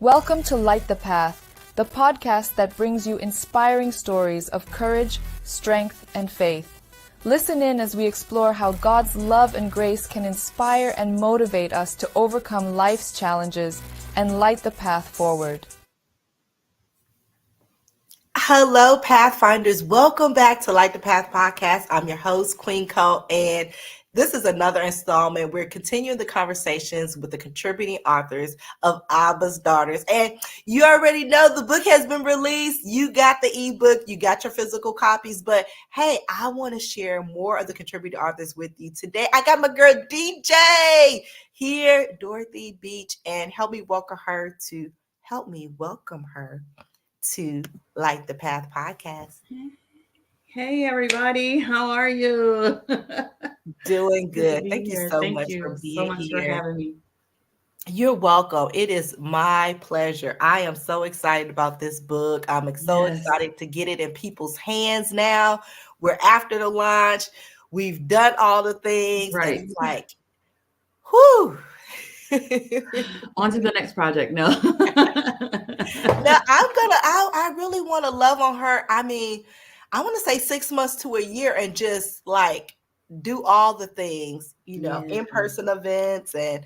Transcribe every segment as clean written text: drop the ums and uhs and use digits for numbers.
Welcome to Light the Path, the podcast that brings you inspiring stories of courage, strength, and faith. Listen in as we explore how God's love and grace can inspire and motivate us to overcome life's challenges and light the path forward. Hello, Pathfinders. Welcome back to Light the Path podcast. I'm your host, Queen Cole, and this is another installment. We're continuing the conversations with the contributing authors of Abba's Daughters. And you already know the book has been released. You got the ebook, you got your physical copies. But hey, I want to share more of the contributing authors with you today. I got my girl DJ here, DjBeach, and help me welcome her to Light the Path podcast. Hey everybody, how are you? Doing good. Thank you so Thank much you for being so much here. for having me. You're welcome. It is my pleasure. I am so excited about this book. I'm so excited to get it in people's hands now. We're after the launch. We've done all the things. Right. And it's like, whew. On to the next project. No. Now I really want to love on her. I mean, I want to say 6 months to a year and just like do all the things, in-person events and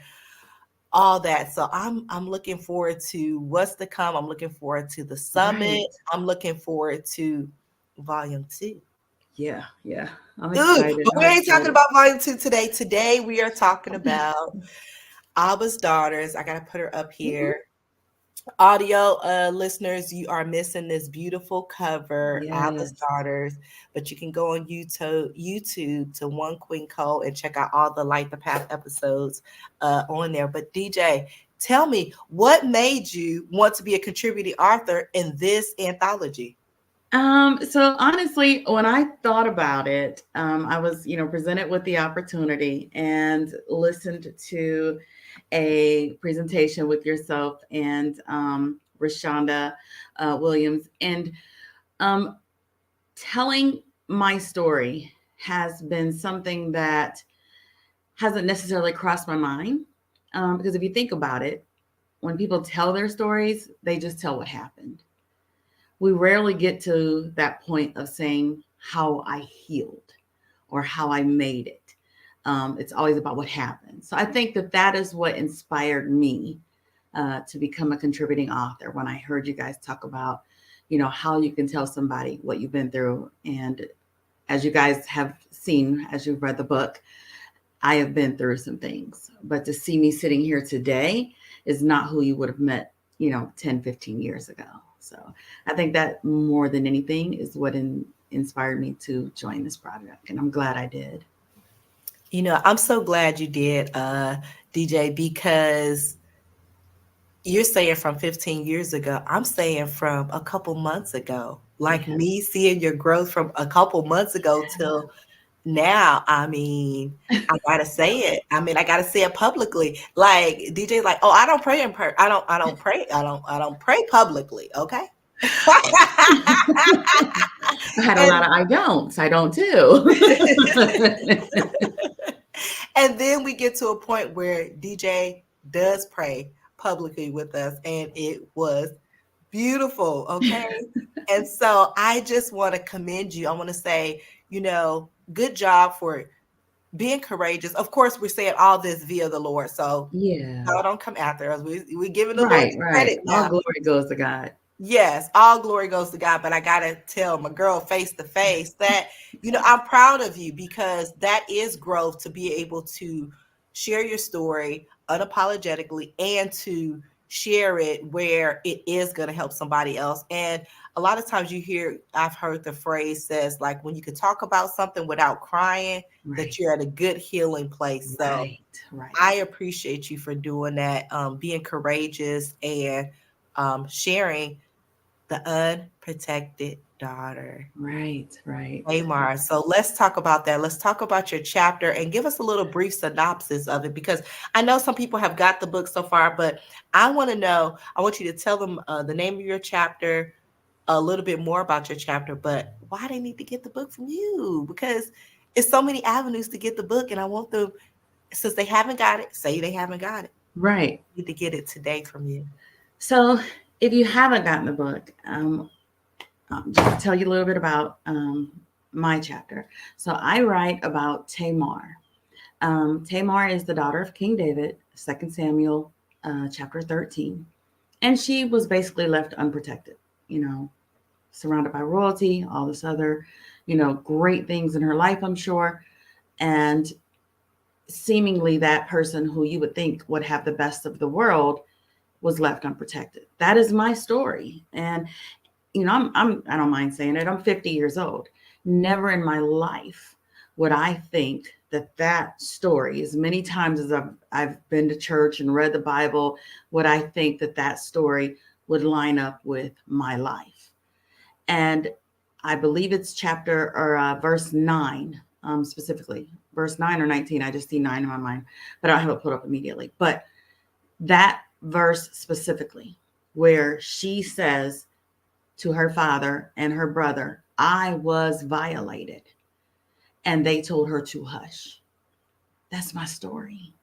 all that. So I'm looking forward to what's to come. I'm looking forward to the summit. Right. I'm looking forward to volume 2. Yeah. I'm excited. But we ain't talking about volume 2 today. Today we are talking about Abba's Daughters. I gotta put her up here. Mm-hmm. Audio listeners, you are missing this beautiful cover, Abba's Daughters, but you can go on YouTube to One Queen Cole and check out all the Light the Path episodes on there. But DJ, tell me, what made you want to be a contributing author in this anthology? So honestly, when I thought about it, I was, presented with the opportunity and listened to a presentation with yourself and Rashonda Williams, and telling my story has been something that hasn't necessarily crossed my mind, because if you think about it, when people tell their stories, they just tell what happened. We rarely get to that point of saying how I healed or how I made it. It's always about what happened. So I think that is what inspired me to become a contributing author. When I heard you guys talk about, how you can tell somebody what you've been through. And as you guys have seen, as you've read the book, I have been through some things. But to see me sitting here today is not who you would have met, 10, 15 years ago. So I think that more than anything is what inspired me to join this project. And I'm glad I did. I'm so glad you did, DJ, because you're saying from 15 years ago. I'm saying from a couple months ago, like me seeing your growth from a couple months ago till now. I mean, I gotta say it. I gotta say it publicly. Like DJ's like, oh, I don't pray in I don't pray publicly. Okay. I had a lot of I don't too. And then we get to a point where DJ does pray publicly with us, and it was beautiful. Okay. And so I just want to commend you. I want to say, good job for being courageous. Of course, we're saying all this via the Lord. So God don't come after us. We're giving the Lord credit now. All glory goes to God. Yes, all glory goes to God. But I got to tell my girl face to face that, I'm proud of you, because that is growth, to be able to share your story unapologetically and to share it where it is going to help somebody else. And a lot of times I've heard the phrase says, like, when you can talk about something without crying, that you're at a good healing place. So I appreciate you for doing that, being courageous and sharing the unprotected daughter. Right. Amar. So let's talk about that. Let's talk about your chapter and give us a little brief synopsis of it, because I know some people have got the book so far, but I want you to tell them the name of your chapter, a little bit more about your chapter, but why they need to get the book from you, because it's so many avenues to get the book. And I want them, since they haven't got it, say they haven't got it. Right. Need to get it today from you. So if you haven't gotten the book, just to tell you a little bit about my chapter. So I write about Tamar. Tamar is the daughter of King David, 2 Samuel chapter 13. And she was basically left unprotected, surrounded by royalty, all this other, great things in her life, I'm sure. And seemingly that person who you would think would have the best of the world was left unprotected. That is my story. And, I don't mind saying it. I'm 50 years old. Never in my life would I think that story, as many times as I've been to church and read the Bible, would I think that story would line up with my life. And I believe it's chapter or verse 9, specifically verse 9 or 19. I just see 9 in my mind, but I don't have it put up immediately. But that verse specifically, where she says to her father and her brother, I was violated, and they told her to hush. That's my story.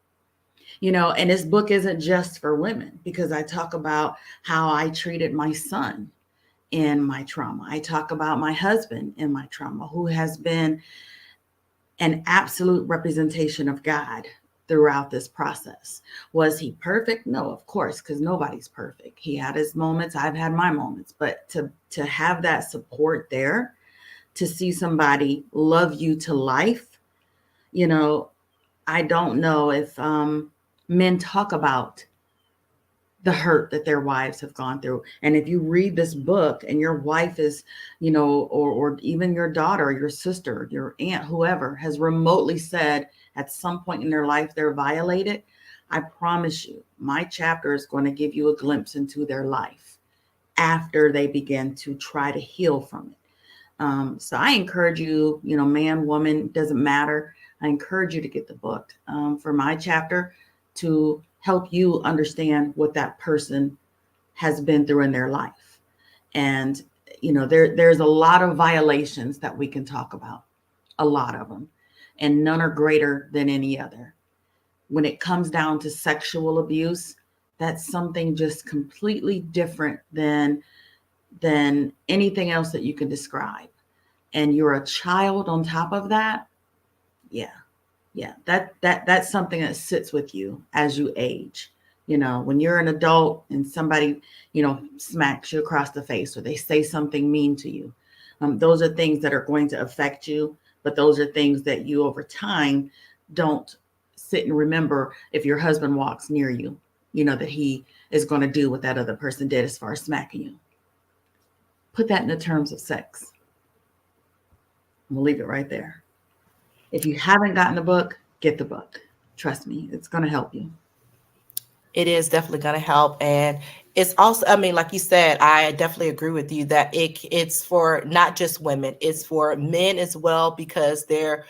And this book isn't just for women, because I talk about how I treated my son in my trauma. I talk about my husband in my trauma, who has been an absolute representation of God throughout this process. Was he perfect? No, of course, because nobody's perfect. He had his moments. I've had my moments. But to have that support there, to see somebody love you to life, I don't know if men talk about the hurt that their wives have gone through. And if you read this book and your wife is, or even your daughter, your sister, your aunt, whoever has remotely said at some point in their life they're violated, I promise you, my chapter is going to give you a glimpse into their life after they begin to try to heal from it. So I encourage you, man, woman, doesn't matter. I encourage you to get the book for my chapter, to help you understand what that person has been through in their life. And, there's a lot of violations that we can talk about, a lot of them, and none are greater than any other. When it comes down to sexual abuse, that's something just completely different than anything else that you can describe. And you're a child on top of that. Yeah, that's something that sits with you as you age. When you're an adult and somebody, smacks you across the face, or they say something mean to you, those are things that are going to affect you. But those are things that you over time don't sit and remember. If your husband walks near you, that he is going to do what that other person did as far as smacking you. Put that in the terms of sex. We'll leave it right there. If you haven't gotten the book, get the book. Trust me, it's going to help you. It is definitely going to help. And it's also, like you said, I definitely agree with you that it's for not just women, it's for men as well, because dare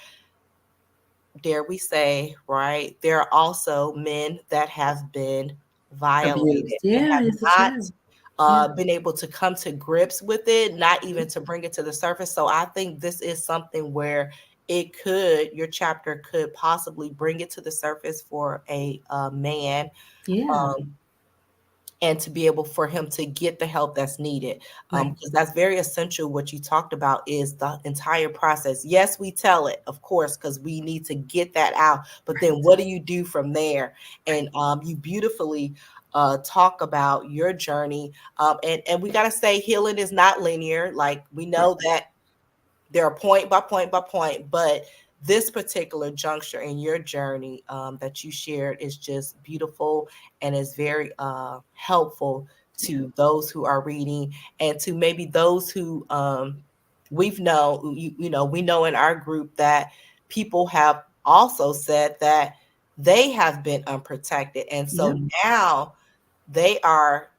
we say, right, there are also men that have been violated Abused. and Yeah, have not been able to come to grips with it, not even to bring it to the surface. So I think this is something where your chapter could possibly bring it to the surface for a man. Yeah. And to be able for him to get the help that's needed. Because that's very essential. What you talked about is the entire process. Yes, we tell it, of course, because we need to get that out. But then what do you do from there? And you beautifully talk about your journey. And we got to say, healing is not linear. Like, we know that there are point by point by point, but this particular juncture in your journey that you shared is just beautiful and is very helpful to those who are reading, and to maybe those who we know in our group that people have also said that they have been unprotected. And so now they are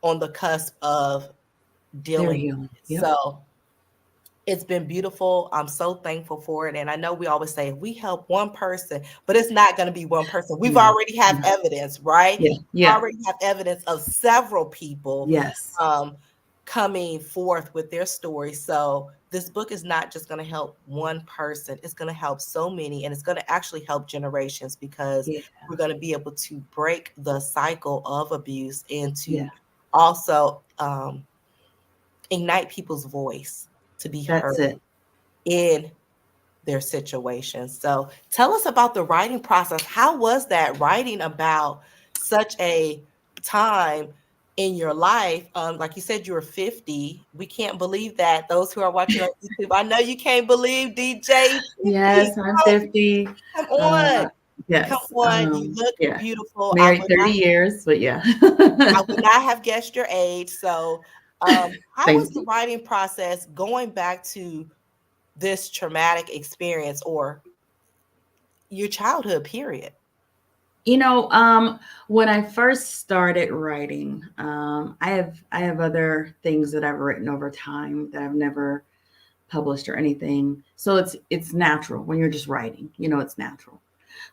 on the cusp of dealing with it. So it's been beautiful. I'm so thankful for it. And I know we always say, if we help one person, but it's not going to be one person. We've already have evidence, right? We already have evidence of several people coming forth with their story. So this book is not just going to help one person. It's going to help so many, and it's going to actually help generations, because we're going to be able to break the cycle of abuse and to also ignite people's voice to be heard in their situations. So tell us about the writing process. How was that, writing about such a time in your life? Like you said, you were 50. We can't believe that. Those who are watching on YouTube, I know you can't believe DJ. Yes, I'm 50. Come on. Yes. Come on. You look beautiful. Married 30 years, but I would not have guessed your age. So how was the writing process going back to this traumatic experience, or your childhood period? You know, when I first started writing, I have other things that I've written over time that I've never published or anything. So it's natural when you're just writing, you know, it's natural.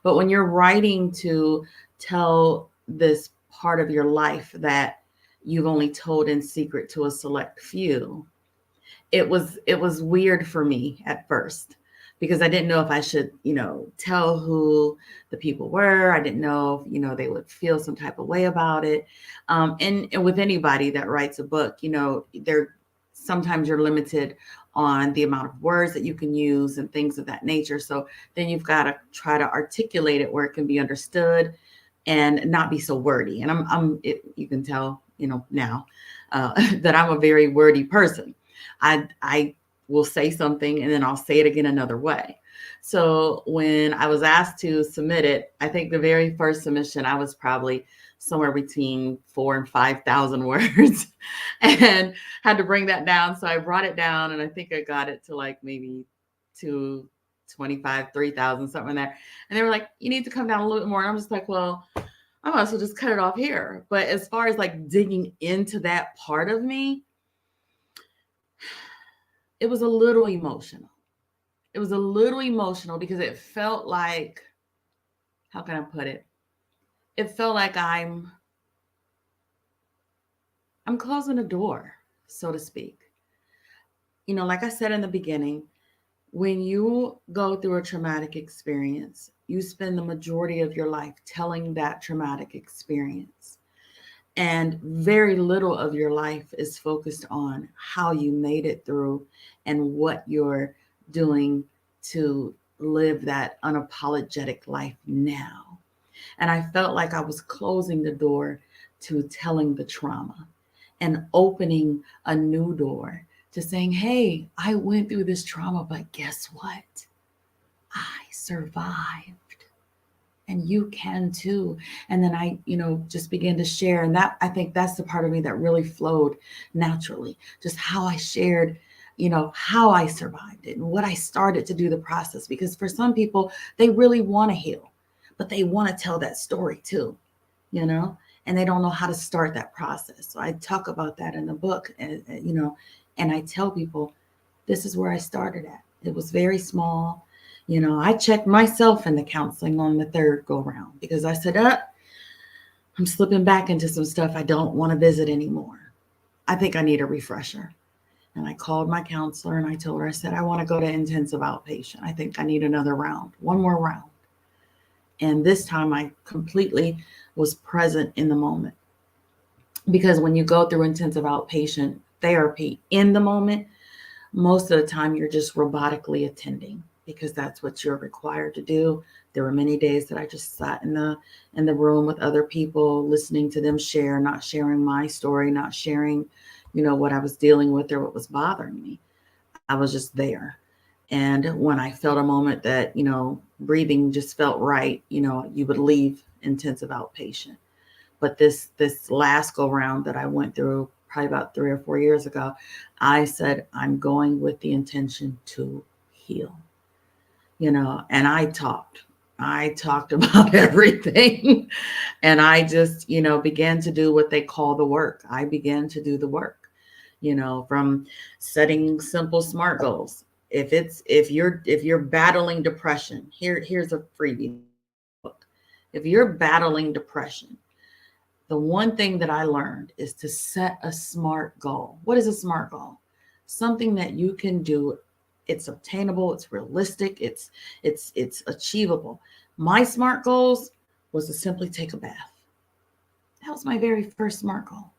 But when you're writing to tell this part of your life that you've only told in secret to a select few, it was weird for me at first, because I didn't know if I should, you know, tell who the people were. I didn't know if, you know, they would feel some type of way about it. And with anybody that writes a book, you know, sometimes you're limited on the amount of words that you can use and things of that nature. So then you've got to try to articulate it where it can be understood and not be so wordy. And you can tell, you know, now that I'm a very wordy person. I will say something and then I'll say it again another way. So when I was asked to submit it, I think the very first submission, I was probably somewhere between 4,000 and 5,000 words and had to bring that down. So I brought it down, and I think I got it to like maybe 225, 3,000, something in there. And they were like, you need to come down a little bit more. And I'm just like, well, I might as well just cut it off here. But as far as like digging into that part of me, it was a little emotional. It was a little emotional because it felt like, how can I put it? It felt like I'm closing a door, so to speak. You know, like I said in the beginning, when you go through a traumatic experience, you spend the majority of your life telling that traumatic experience. And very little of your life is focused on how you made it through and what you're doing to live that unapologetic life now. And I felt like I was closing the door to telling the trauma and opening a new door to saying, hey, I went through this trauma, but guess what? I survived. And you can too. And then I, you know, just began to share. And that, I think that's the part of me that really flowed naturally. Just how I shared, you know, how I survived it and what I started to do the process. Because for some people, they really want to heal, but they want to tell that story too, you know, and they don't know how to start that process. So I talk about that in the book, and, you know, and I tell people, this is where I started at. It was very small. You know, I checked myself in the counseling on the third go round because I said, I'm slipping back into some stuff I don't want to visit anymore. I think I need a refresher. And I called my counselor and I told her, I said, I want to go to intensive outpatient. I think I need another round, one more round. And this time I completely was present in the moment. Because when you go through intensive outpatient therapy in the moment, most of the time you're just robotically attending, because that's what you're required to do. There were many days that I just sat in the room with other people, listening to them share, not sharing my story, not sharing, you know, what I was dealing with or what was bothering me. I was just there. And when I felt a moment that, you know, breathing just felt right, you know, you would leave intensive outpatient. But this last go round that I went through probably about 3 or 4 years ago, I said, I'm going with the intention to heal. You know, and I talked about everything. And I just, you know, began to do what they call the work. I began to do the work, you know, from setting simple SMART goals. If you're battling depression, here's a freebie book. If you're battling depression, the one thing that I learned is to set a SMART goal. What is a SMART goal? something that you can do. It's obtainable, it's realistic, it's achievable. My SMART goals was to simply take a bath. That was my very first SMART goal.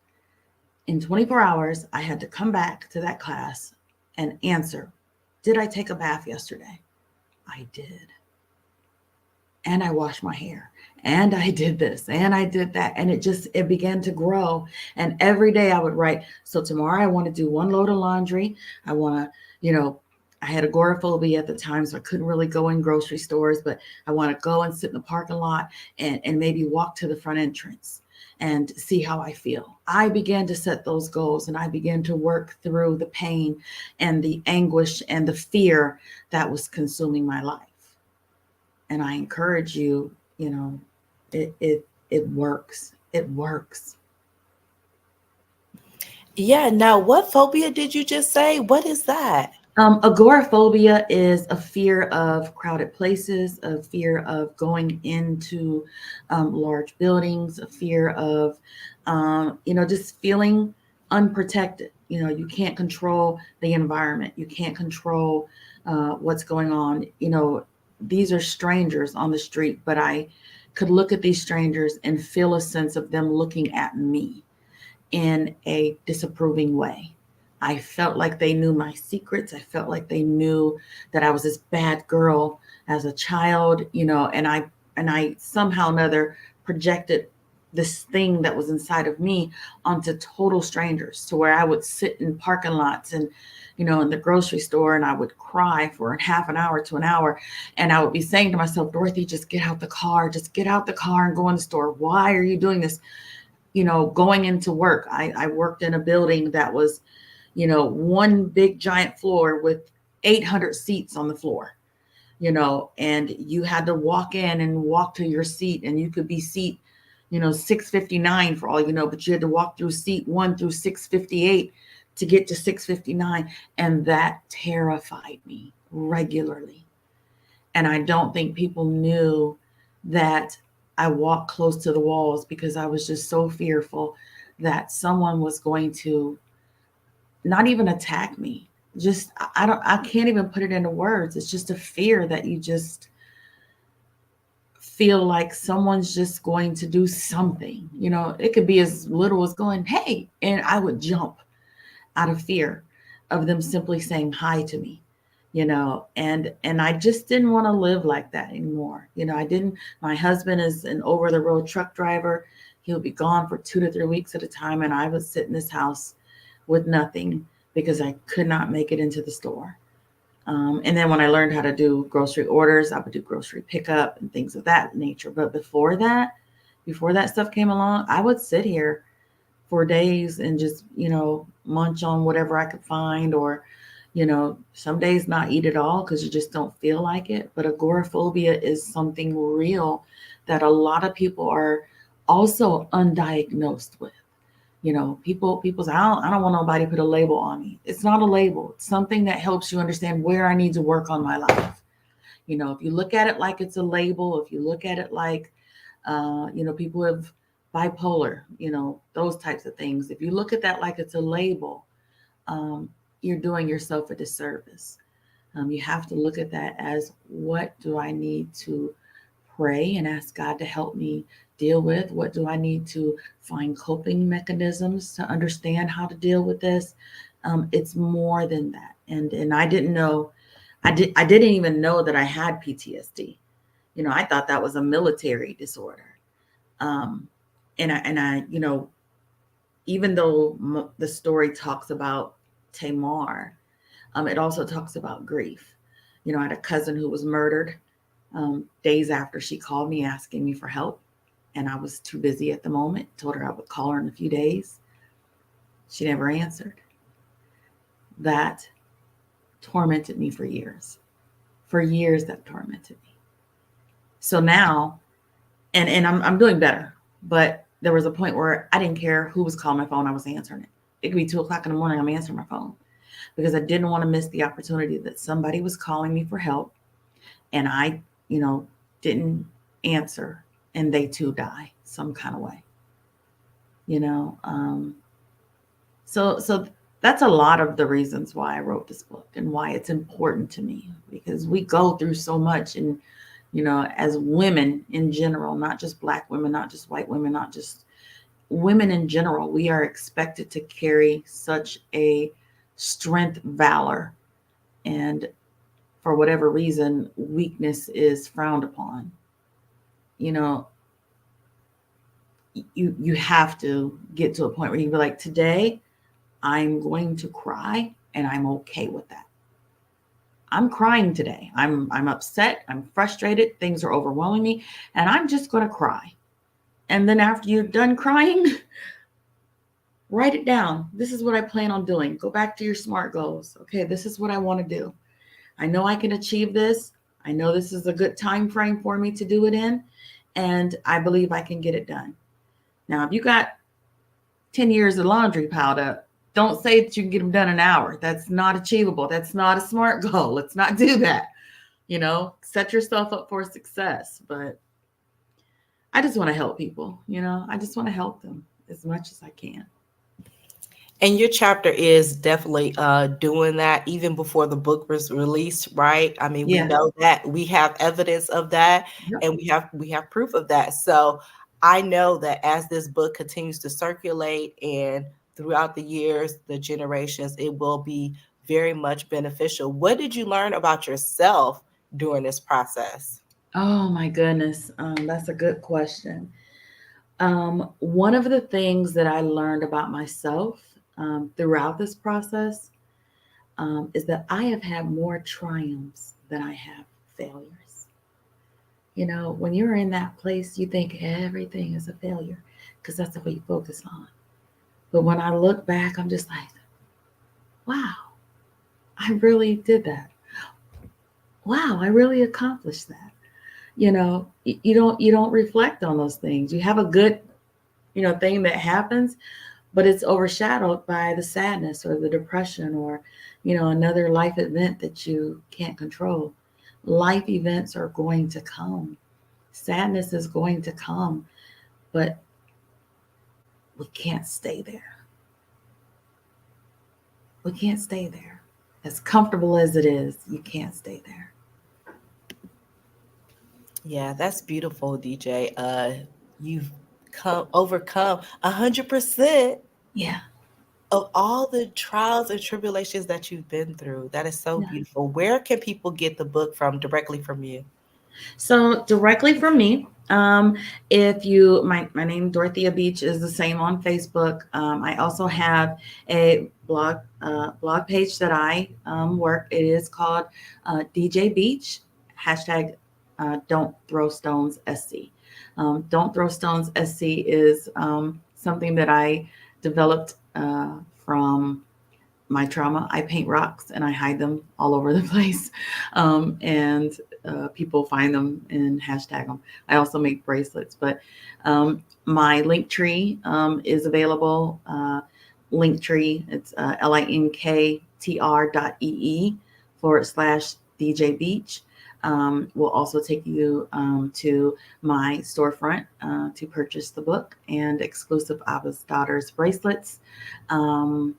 In 24 hours, I had to come back to that class and answer, did I take a bath yesterday? I did. And I washed my hair, and I did this, and I did that. And it began to grow. And every day I would write, so tomorrow I want to do 1 load of laundry. I want to, I had agoraphobia at the time, so I couldn't really go in grocery stores, but I want to go and sit in the parking lot and maybe walk to the front entrance and see how I feel. I began to set those goals, and I began to work through the pain and the anguish and the fear that was consuming my life. And I encourage you, it works. It works. Yeah. Now, what phobia did you just say? What is that? Agoraphobia is a fear of crowded places, a fear of going into large buildings, a fear of, just feeling unprotected. You can't control the environment. You can't control what's going on. These are strangers on the street, but I could look at these strangers and feel a sense of them looking at me in a disapproving way. I felt like they knew my secrets. I felt like they knew that I was this bad girl as a child, and I somehow or another projected this thing that was inside of me onto total strangers, to where I would sit in parking lots and, in the grocery store, and I would cry for half an hour to an hour. And I would be saying to myself, Dorothy, just get out the car and go in the store. Why are you doing this? Going into work, I worked in a building that was, one big giant floor with 800 seats on the floor, and you had to walk in and walk to your seat, and you could be seat, 659 for all but you had to walk through seat 1 through 658 to get to 659. And that terrified me regularly. And I don't think people knew that I walked close to the walls because I was just so fearful that someone was going to not even attack me. Just, I can't even put it into words. It's just a fear that you just feel like someone's just going to do something. It could be as little as going, hey, and I would jump out of fear of them simply saying hi to me, and I just didn't want to live like that anymore. My husband is an over the road truck driver. He'll be gone for 2 to 3 weeks at a time. And I would sit in this house with nothing because I could not make it into the store. And then when I learned how to do grocery orders, I would do grocery pickup and things of that nature. But before that stuff came along, I would sit here for days and just, munch on whatever I could find, or, some days not eat at all because you just don't feel like it. But agoraphobia is something real that a lot of people are also undiagnosed with. People say, I don't want nobody to put a label on me. It's not a label. It's something that helps you understand where I need to work on my life. If you look at it like it's a label, if you look at it like, people have bipolar, those types of things. If you look at that like it's a label, you're doing yourself a disservice. You have to look at that as, what do I need to pray and ask God to help me deal with? What do I need to find coping mechanisms to understand how to deal with this? It's more than that. And I didn't know, I didn't even know that I had PTSD. I thought that was a military disorder. And I, even though the story talks about Tamar, it also talks about grief. I had a cousin who was murdered days after she called me asking me for help. And I was too busy at the moment. Told her I would call her in a few days. She never answered. That tormented me for years. For years, that tormented me. So now, and I'm doing better. But there was a point where I didn't care who was calling my phone. I was answering it. It could be 2:00 in the morning. I'm answering my phone because I didn't want to miss the opportunity that somebody was calling me for help, and I, didn't answer, and they too die some kind of way. So that's a lot of the reasons why I wrote this book and why it's important to me, because we go through so much. And, as women in general, not just Black women, not just white women, not just women in general, we are expected to carry such a strength, valor, and for whatever reason, weakness is frowned upon. You know, you have to get to a point where you be like, today I'm going to cry and I'm okay with that. I'm crying today. I'm upset, I'm frustrated, things are overwhelming me, and I'm just going to cry. And then after you're done crying, write it down. This is what I plan on doing. Go back to your SMART goals. Okay, this is what I want to do. I know I can achieve this. I know this is a good time frame for me to do it in, and I believe I can get it done. Now, if you got 10 years of laundry piled up, don't say that you can get them done in an hour. That's not achievable. That's not a SMART goal. Let's not do that. Set yourself up for success. But I just want to help people. I just want to help them as much as I can. And your chapter is definitely doing that even before the book was released, right? I mean, we know that, we have evidence of that, and we have proof of that. So I know that as this book continues to circulate and throughout the years, the generations, it will be very much beneficial. What did you learn about yourself during this process? Oh my goodness, that's a good question. One of the things that I learned about myself throughout this process is that I have had more triumphs than I have failures. When you're in that place, you think everything is a failure because that's what you focus on. But when I look back, I'm just like, wow, I really did that. Wow, I really accomplished that. You don't reflect on those things. You have a good, thing that happens, but it's overshadowed by the sadness or the depression or, another life event that you can't control. Life events are going to come. Sadness is going to come, but we can't stay there. We can't stay there. As comfortable as it is, you can't stay there. Yeah, that's beautiful, DJ. You've overcome 100%. Yeah. Of all the trials and tribulations that you've been through. That is so beautiful. Where can people get the book from, directly from you? So directly from me, if my name Doroeathea Beach is the same on Facebook. I also have a blog page that I work. It is called DjBeach, hashtag Don't Throw Stones SC. Don't Throw Stones SC is something that I developed from my trauma. I paint rocks and I hide them all over the place. And people find them and hashtag them. I also make bracelets, but my Linktree is available. Linktree, it's linktr.ee/DjBeach. Will also take you to my storefront to purchase the book and exclusive Abba's Daughters bracelets. I'm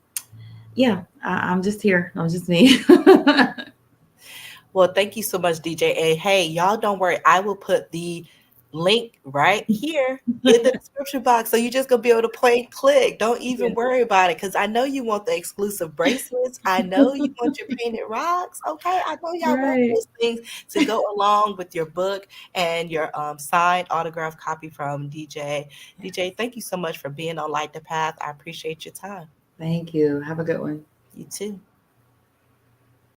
just here. I'm just me. Well, thank you so much, DJ. And hey, y'all don't worry. I will put the link right here in the description box. So you're just going to be able to click. Don't even worry about it, because I know you want the exclusive bracelets. I know you want your painted rocks. Okay. I know y'all want those things to go along with your book and your signed autograph copy from DJ. DJ, thank you so much for being on Light the Path. I appreciate your time. Thank you. Have a good one. You too.